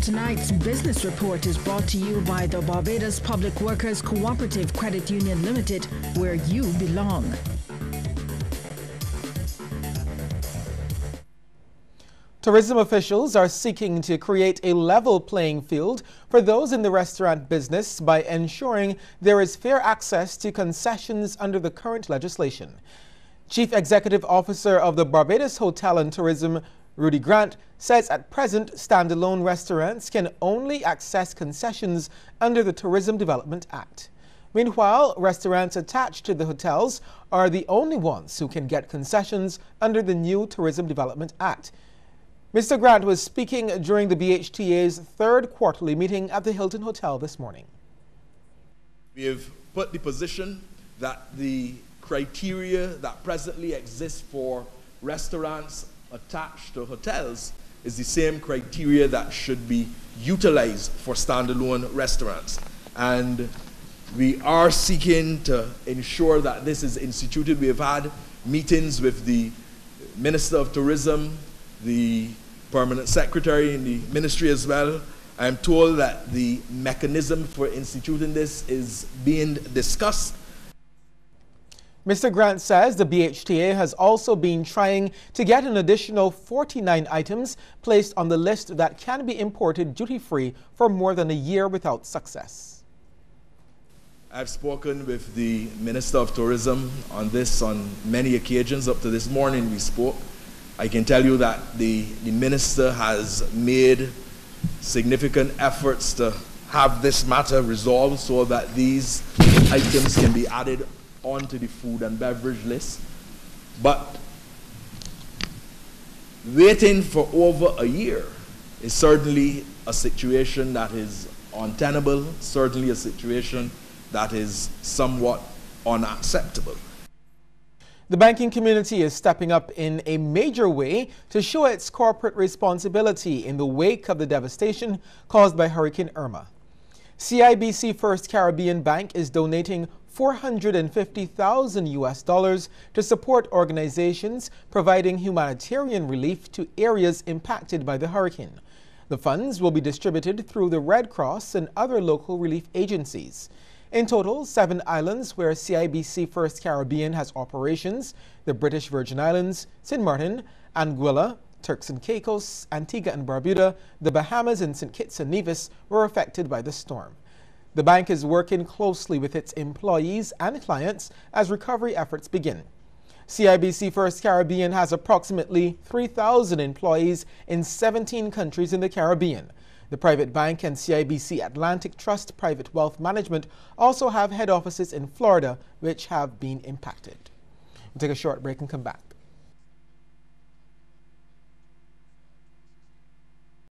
Tonight's business report is brought to you by the Barbados Public Workers Cooperative Credit Union Limited, where you belong. Tourism officials are seeking to create a level playing field for those in the restaurant business by ensuring there is fair access to concessions under the current legislation. Chief Executive Officer of the Barbados Hotel and Tourism, Rudy Grant, says at present standalone restaurants can only access concessions under the Tourism Development Act. Meanwhile, restaurants attached to the hotels are the only ones who can get concessions under the new Tourism Development Act. Mr. Grant was speaking during the BHTA's third quarterly meeting at the Hilton Hotel this morning. We have put the position that the criteria that presently exists for restaurants attached to hotels is the same criteria that should be utilized for standalone restaurants. And we are seeking to ensure that this is instituted. We have had meetings with the Minister of Tourism, the Permanent Secretary in the Ministry as well. I am told that the mechanism for instituting this is being discussed. Mr. Grant says the BHTA has also been trying to get an additional 49 items placed on the list that can be imported duty-free for more than a year without success. I've spoken with the Minister of Tourism on this on many occasions. Up to this morning we spoke. I can tell you that the Minister has made significant efforts to have this matter resolved so that these items can be added onto the food and beverage list. But waiting for over a year is certainly a situation that is untenable, certainly a situation that is somewhat unacceptable. The banking community is stepping up in a major way to show its corporate responsibility in the wake of the devastation caused by Hurricane Irma. CIBC First Caribbean Bank is donating $450,000 to support organizations providing humanitarian relief to areas impacted by the hurricane. The funds will be distributed through the Red Cross and other local relief agencies. In total, 7 islands where CIBC First Caribbean has operations, the British Virgin Islands, St. Martin, Anguilla, Turks and Caicos, Antigua and Barbuda, the Bahamas, and St. Kitts and Nevis were affected by the storm. The bank is working closely with its employees and clients as recovery efforts begin. CIBC First Caribbean has approximately 3,000 employees in 17 countries in the Caribbean. The private bank and CIBC Atlantic Trust Private Wealth Management also have head offices in Florida, which have been impacted. We'll take a short break and come back.